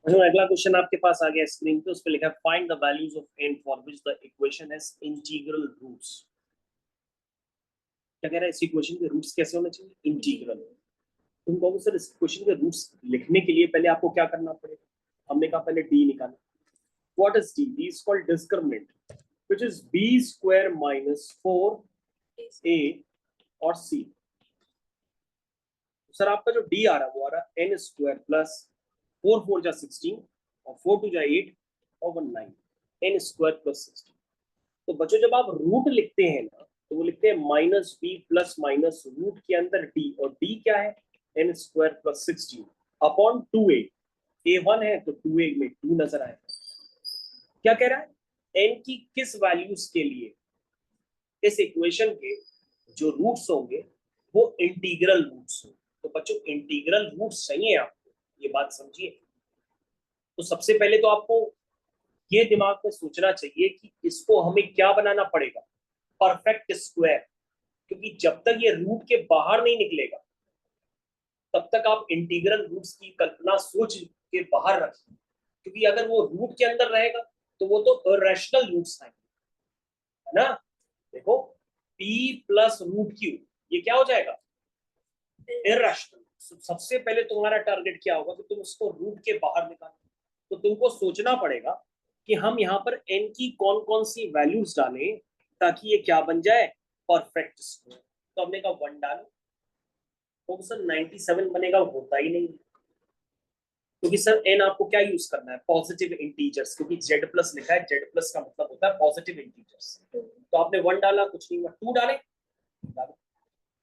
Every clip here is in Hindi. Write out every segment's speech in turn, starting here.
जो अगला क्वेश्चन आपके पास आ गया स्क्रीन पे, उस पे लिखा है find the values of n for which the equation has integral roots. क्या कह रहा है, इस इक्वेशन के रूट्स कैसे होने चाहिए? इंटीग्रल। तुम कहोगे सर इस क्वेश्चन के रूट्स लिखने के लिए पहले आपको क्या करना पड़ेगा? हमने कहा पहले d निकालना। What is d? d is called discriminant which is b square minus 4a और c। सर आपका जो d आ रहा है वो आ रहा है n स्क्वायर प्लस 4 4 जा 16 और 4 2 जा 8 और 1 9, n स्क्वायर प्लस 16। तो बच्चों जब आप रूट लिखते हैं ना तो वो लिखते हैं minus b plus minus root के अंदर डी, और डी क्या है? N square plus 16 upon 2a। A 1 है तो 2a में 2 नजर आएगा। क्या कह रहा है? एन की किस वैल्यूज के लिए इस इक्वेशन के जो रूट्स होंगे वो इंटीग्रल रूट्स होंगे। तो बच्चों इंटीग्रल रूट्स चाहिए आपको, ये बात समझिए। तो सबसे पहले तो आपको ये दिमाग में सोचना चाहिए कि इसको हमें क्या बनाना पड़ेगा? Perfect square. क्योंकि जब तक ये रूट के बाहर नहीं निकलेगा तब तक आप इंटीग्रल रूट्स की कल्पना सोच के बाहर रखिए। क्योंकि अगर वो रूट के अंदर रहेगा तो वो तो इरेशनल रूट्स आएंगे, है ना? देखो p प्लस रूट क्यू, ये क्या हो जाएगा? इरेशनल। सबसे पहले तुम्हारा टारगेट क्या होगा कि तुम उसको रूट के बाहर निकालो। तो तुमको सोचना पड़ेगा कि हम यहाँ पर n की कौन कौन सी वैल्यूज डालें ताकि ये क्या बन जाए? Perfect square. तो हमने कहा 1 डालो, तो सर 97 बनेगा, होता ही नहीं। क्योंकि सर n आपको क्या यूज करना है? पॉजिटिव इंटीजर्स, क्योंकि z प्लस लिखा है, z प्लस का मतलब होता है पॉजिटिव इंटीजर्स। तो आपने 1 डाला, कुछ नहीं हुआ। 2 डाले, डालो।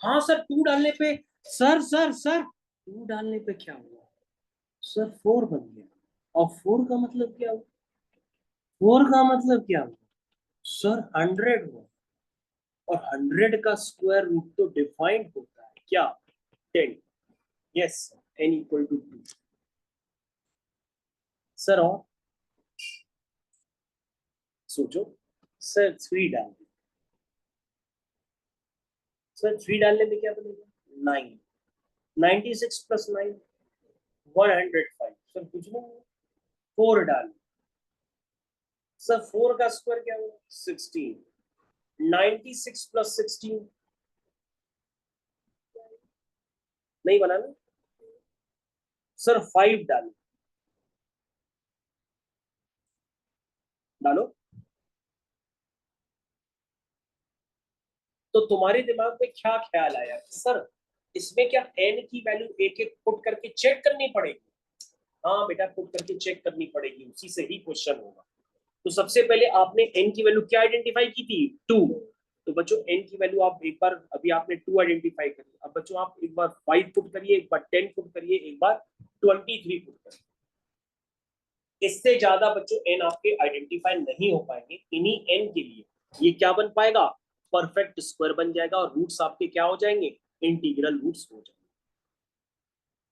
हाँ सर 2 डालने पे, सर 2 डालने पे क्या हुआ? सर 4 बन गया। और 4 का मतलब क्या हुआ? 4 का मतलब क्या हुआ? सर 100 हुआ। और 100 का स्क्वायर रूट तो डिफाइंड होता है क्या? 10। Yes, n equal to 2। Sir और सोचो। सर 3 डाल, सर 3 डालने में क्या बनेगा? 9। 96 प्लस 9 105। सर कुछ नहीं, 4 डाल। सर 4 का स्क्वायर क्या होगा? 16। 96 प्लस 16 नहीं बनाना। सर 5 डालो, डालो। तो तुम्हारे दिमाग में क्या ख्याल आया कि सर इसमें क्या n की वैल्यू एक एक पुट करके चेक करनी पड़ेगी? हाँ बेटा, पुट करके चेक करनी पड़ेगी, उसी से ही क्वेश्चन होगा। तो सबसे पहले आपने n की वैल्यू क्या आइडेंटिफाई की थी? 2। तो बच्चों n की वैल्यू आप एक बार, अभी आपने 2 आइडेंटिफाई करी, अब बच्चों आप एक बार 5 पुट करिए, एक बार 10 पुट करिए, एक बार 23 पुट करिए। इससे ज्यादा बच्चों n आपके आइडेंटिफाई नहीं हो पाएंगे। इन्हीं n के लिए ये क्या बन पाएगा? परफेक्ट स्क्वायर बन जाएगा, और रूट्स आपके क्या हो जाएंगे? इंटीग्रल रूट्स हो जाएंगे।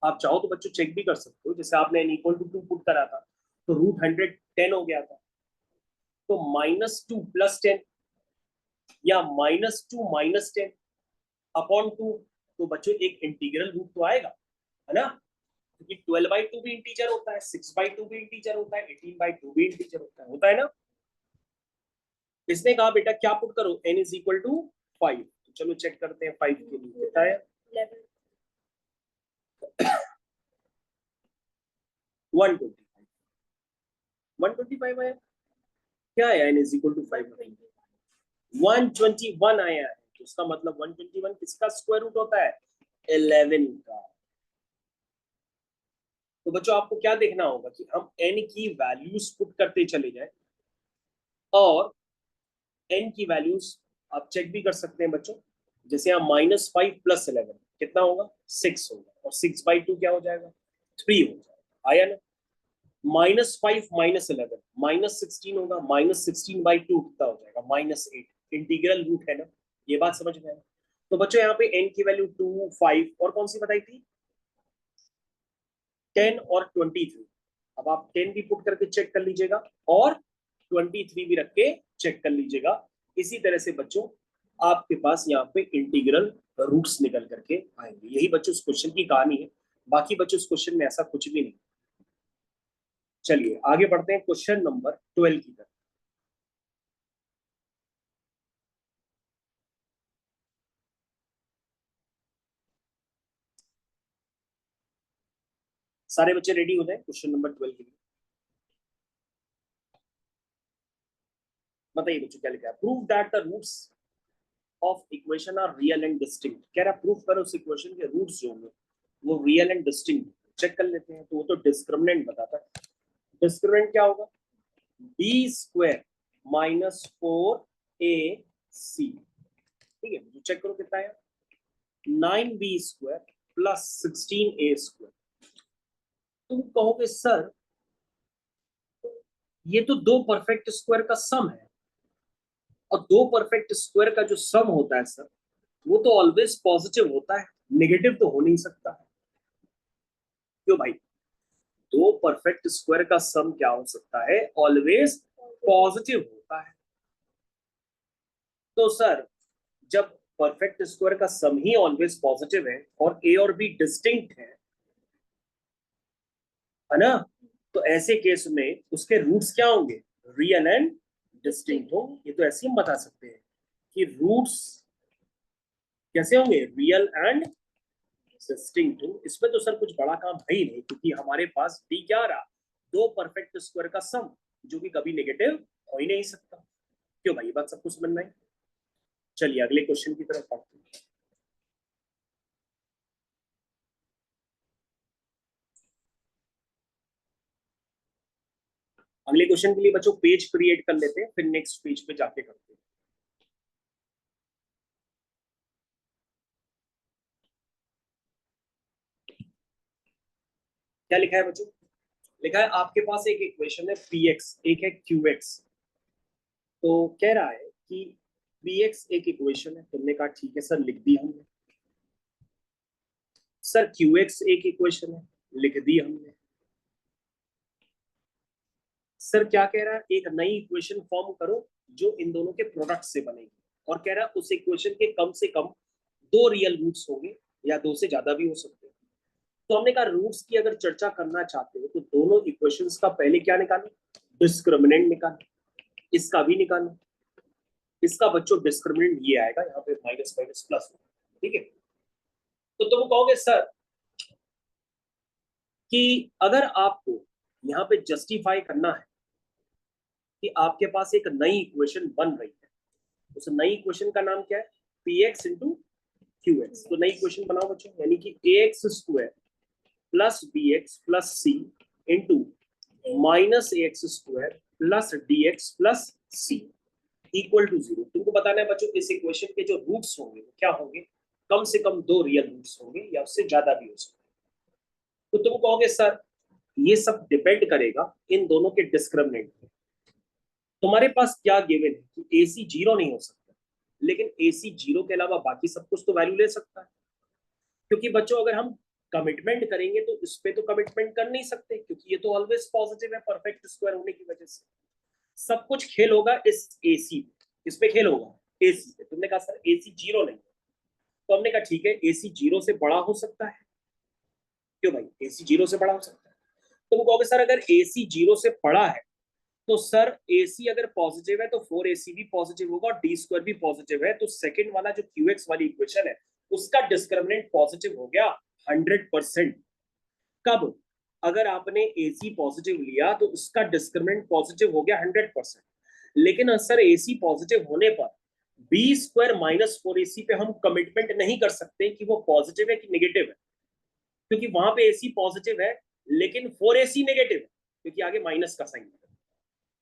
आप चाहो तो बच्चों चेक भी कर सकते हो, जैसे आपने n इक्वल टू 2 पुट करा था तो रूट 110 हो गया था। तो -2 प्लस 10 या -2 माइनस 10 अपॉन 2, तो बच्चों एक इंटीग्रल रूट तो आएगा, है ना? क्योंकि 12/2 भी इंटीजर होता है, 6/2 भी इंटीजर होता है, 18/2 भी इंटीजर होता है ना? इसने कहा बेटा क्या पुट करो? n is equal to 5। तो चलो चेक करते हैं 5 के लिए कितना है। 125। 125 आया। क्या है? n is equal to 5। 121 आया है, तो उसका मतलब 121 किसका स्क्वायर रूट होता है? 11 का। तो बच्चों आपको क्या देखना होगा कि हम n की वैल्यूज पुट करते चले जाए, और n की वैल्यूज आप चेक भी कर सकते हैं बच्चों। जैसे यहाँ -5 प्लस 11 कितना होगा? 6 होगा, और 6/2 क्या हो जाएगा? 3 हो जाएगा। आया ना? -5 -11 -16 होगा, -16/2 कितना हो जाएगा? -8। इंटीग्रल रूट है ना, ये बात समझ में आया? तो बच्चों यहाँ पे n की वैल्यू 2 5 और कौन सी बताई थी? 10 और 23। अब आप 10 भी पुट करके चेक कर लीजिएगा, और 23 भी रख के चेक कर लीजिएगा। इसी तरह से बच्चों आपके पास यहाँ पे इंटीग्रल रूट्स निकल करके आएंगे। यही बच्चों इस क्वेश्चन की कहानी है। बाकी बच्चों इस क्वेश्चन में ऐसा कुछ भी नहीं। चलिए आगे बढ़ते हैं क्वेश्चन नंबर 12 की तरफ। सारे बच्चे रेडी हो जाए क्वेश्चन नंबर 12 के लिए। बताइए बच्चों क्या लिखा है। Prove that the roots of equation are real and distinct. कह रहा प्रूफ करो उस इक्वेशन के रूट्स जो होंगे वो रियल एंड डिस्टिंक्ट। चेक कर लेते हैं। तो वो तो डिस्क्रिमिनेंट बताता है। डिस्क्रिमिनेंट क्या होगा? B square minus 4ac। ठीक है, तो चेक करो कितना है। 9b square plus 16a square. तुम कहोगे सर ये तो दो परफेक्ट स्क्वायर का सम है, और दो परफेक्ट स्क्वायर का जो सम होता है सर वो तो ऑलवेज पॉजिटिव होता है, नेगेटिव तो हो नहीं सकता है। क्यों भाई? दो परफेक्ट स्क्वायर का सम क्या हो सकता है? ऑलवेज पॉजिटिव होता है। तो सर जब परफेक्ट स्क्वायर का सम ही ऑलवेज पॉजिटिव है और ए और बी डिस्टिंक्ट है ना, तो ऐसे केस में उसके रूट्स क्या होंगे? रियल एंड डिस्टिंक्ट होंगे। ये तो ऐसे ही बता सकते हैं कि रूट्स कैसे होंगे? Real and distinct. इसमें तो सर कुछ बड़ा काम है ही नहीं, क्योंकि हमारे पास डी क्या रहा? दो परफेक्ट स्क्वायर का सम, जो कि कभी नेगेटिव हो ही नहीं सकता। क्यों भाई? ये बात सबको समझ में आई? चलिए अगले क्वेश्चन की तरफ बढ़ते हैं। अगले क्वेश्चन के लिए बच्चों पेज क्रिएट कर लेते हैं, फिर नेक्स्ट पेज पे जाके करते हैं। क्या लिखा है बच्चों? लिखा है आपके पास एक इक्वेशन है px, एक है qx। तो कह रहा है कि px एक इक्वेशन है। तुमने कहा ठीक है सर, लिख दी हमने। सर qx एक इक्वेशन है, लिख दी हमने। सर क्या कह रहा है? एक नई इक्वेशन फॉर्म करो जो इन दोनों के प्रोडक्ट से बनेगी, और कह रहा है उस इक्वेशन के कम से कम दो रियल रूट्स होंगे, या दो से ज्यादा भी हो सकते हैं। तो हमने कहा रूट्स की अगर चर्चा करना चाहते हो तो दोनों इक्वेशंस का पहले क्या निकालें? डिस्क्रिमिनेंट निकालें। इसका भी निकालें। इसका बच्चों डिस्क्रिमिनेंट ये आएगा, यहाँ पे माइनस माइनस प्लस। ठीक है, तो तुम कहोगे सर कि अगर आपको यहाँ पे जस्टिफाई करना है कि आपके पास एक नई इक्वेशन बन रही है, उस नई इक्वेशन का नाम क्या है? P X into Q X. तो नई इक्वेशन बनाओ बच्चों, यानी कि A X square plus B X plus C into minus A X square plus D X plus C equal to 0। तुमको बताना है बच्चों इस इक्वेशन के जो रूट्स होंगे वो क्या होंगे? कम से कम दो रियल रूट्स होंगे, या उससे ज्यादा भी हो सकते हैं। तो तुम कहोगे सर ये सब डिपेंड करेगा इन दोनों के डिस्क्रिमिनेंट पे। तुम्हारे पास क्या गिवन है कि AC जीरो नहीं हो सकता, लेकिन AC जीरो के अलावा बाकी सब कुछ तो वैल्यू ले सकता है। क्योंकि बच्चों अगर हम कमिटमेंट करेंगे तो इस पे तो कमिटमेंट कर नहीं सकते, क्योंकि ये तो ऑलवेज पॉजिटिव है परफेक्ट स्क्वायर होने की वजह से। सब कुछ खेल होगा इस AC पे। किस पे खेल होगा? AC पे। तुमने कहा सर AC जीरो नहीं, तो हमने कहा ठीक है AC जीरो से बड़ा हो सकता है। क्यों भाई? AC जीरो से बड़ा हो सकता है। तुम कहोगे सर अगर AC जीरो से बड़ा है तो सर AC अगर पॉजिटिव है तो 4AC भी पॉजिटिव होगा, और डी स्क्वायर भी पॉजिटिव है। तो सेकंड वाला जो QX वाली इक्वेशन है उसका डिस्क्रिमिनेंट पॉजिटिव हो गया 100%। कब? अगर आपने AC पॉजिटिव लिया तो उसका डिस्क्रिमिनेंट पॉजिटिव हो गया 100%। लेकिन सर AC पॉजिटिव होने पर बी स्क्वायर माइनस 4AC पे हम कमिटमेंट नहीं कर सकते कि वो पॉजिटिव है कि नेगेटिव है, क्योंकि वहां पे AC पॉजिटिव है लेकिन 4AC नेगेटिव है, क्योंकि आगे माइनस का साइन है।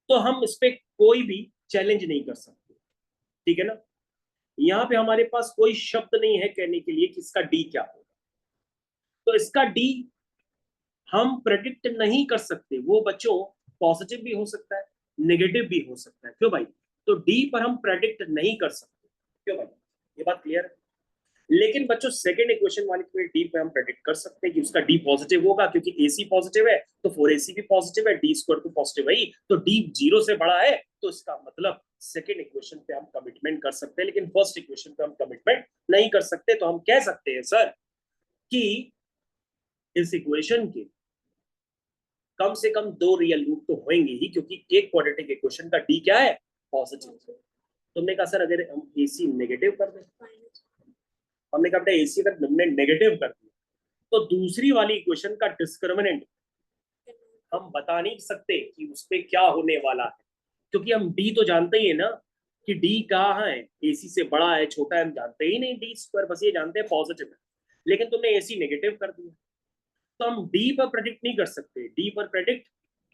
तो हम इस पे कोई भी चैलेंज नहीं कर सकते। ठीक है ना? यहाँ पे हमारे पास कोई शब्द नहीं है कहने के लिए कि इसका डी क्या होगा। तो इसका डी हम प्रेडिक्ट नहीं कर सकते। वो बच्चों पॉजिटिव भी हो सकता है, नेगेटिव भी हो सकता है। क्यों भाई? तो डी पर हम प्रेडिक्ट नहीं कर सकते। क्यों भाई? ये बात क्लियर है? लेकिन बच्चों सेकंड इक्वेशन वाले पे डी पे हम प्रेडिक्ट कर सकते हैं कि उसका डी पॉजिटिव होगा, क्योंकि AC पॉजिटिव है तो 4AC भी पॉजिटिव है, डी स्क्वायर तो पॉजिटिव है ही, तो डी जीरो से बड़ा है। तो इसका मतलब सेकंड इक्वेशन पे हम कमिटमेंट कर सकते हैं, लेकिन फर्स्ट इक्वेशन पे हम कमिटमेंट नहीं कर सकते। तो हम कह सकते हैं सर कि इस इक्वेशन के कम से कम 2 रियल रूट तो होंगे ही, क्योंकि एक क्वाड्रेटिक इक्वेशन का डी क्या है, पॉजिटिव। तुमने कहा सर अगर हम AC नेगेटिव कर दें, हमने कहा बेटा AC अगर तुमने नेगेटिव कर दिया तो दूसरी वाली इक्वेशन का डिस्क्रिमिनेंट हम बता नहीं सकते कि उस पर क्या होने वाला है, क्योंकि हम डी तो जानते ही है ना कि डी कहाँ है, AC से बड़ा है छोटा है, हम जानते ही नहीं डी स्क्वायर, बस ये जानते हैं पॉजिटिव है। लेकिन तुमने AC नेगेटिव कर दिया तो हम डी पर प्रेडिक्ट नहीं कर सकते, डी पर प्रेडिक्ट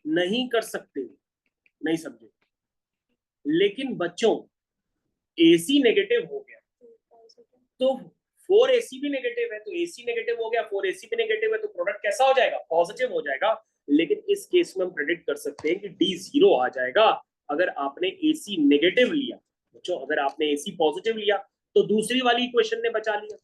नहीं कर सकते, नहीं समझे। लेकिन बच्चों AC नेगेटिव हो गया तो 4AC भी नेगेटिव है, तो AC नेगेटिव हो गया, 4AC भी नेगेटिव है, तो प्रोडक्ट कैसा हो जाएगा, पॉजिटिव हो जाएगा। लेकिन इस केस में हम प्रेडिक्ट कर सकते हैं कि D 0 आ जाएगा अगर आपने AC नेगेटिव लिया। बच्चों अगर आपने AC पॉजिटिव लिया तो दूसरी वाली इक्वेशन ने बचा लिया,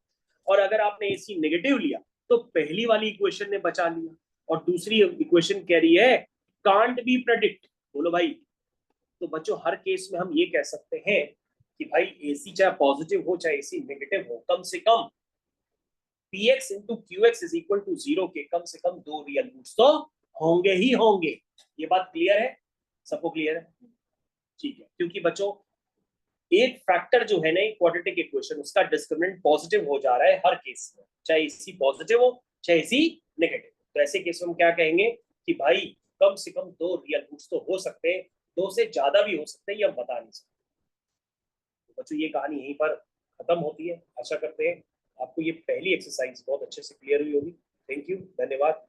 और अगर आपने AC नेगेटिव लिया तो पहली वाली इक्वेशन ने बचा लिया, और दूसरी इक्वेशन कह रही है कांट बी प्रेडिक्ट। बोलो भाई, तो बच्चों हर केस में हम ये कह सकते हैं कि भाई AC चाहे पॉजिटिव हो चाहे AC नेगेटिव हो, कम से कम Px into QX is equal to 0 के कम से कम 2 रियल रूट्स तो होंगे ही होंगे। ये बात क्लियर है, सबको क्लियर है? ठीक है, क्योंकि बच्चों एक फैक्टर जो है ना क्वाड्रेटिक इक्वेशन, उसका डिस्क्रिमिनेंट पॉजिटिव हो जा रहा है हर केस में, चाहे AC पॉजिटिव हो चाहे AC नेगेटिव। तो ऐसे केस में हम क्या कहेंगे कि भाई कम से कम 2 रियल रूट्स तो हो सकते हैं, 2 से ज्यादा भी हो सकते हैं, ये हम बता नहीं सकते। तो बच्चों ये कहानी यहीं पर खत्म होती है। आशा करते हैं आपको ये पहली एक्सरसाइज बहुत अच्छे से क्लियर हुई होगी। थैंक यू, धन्यवाद।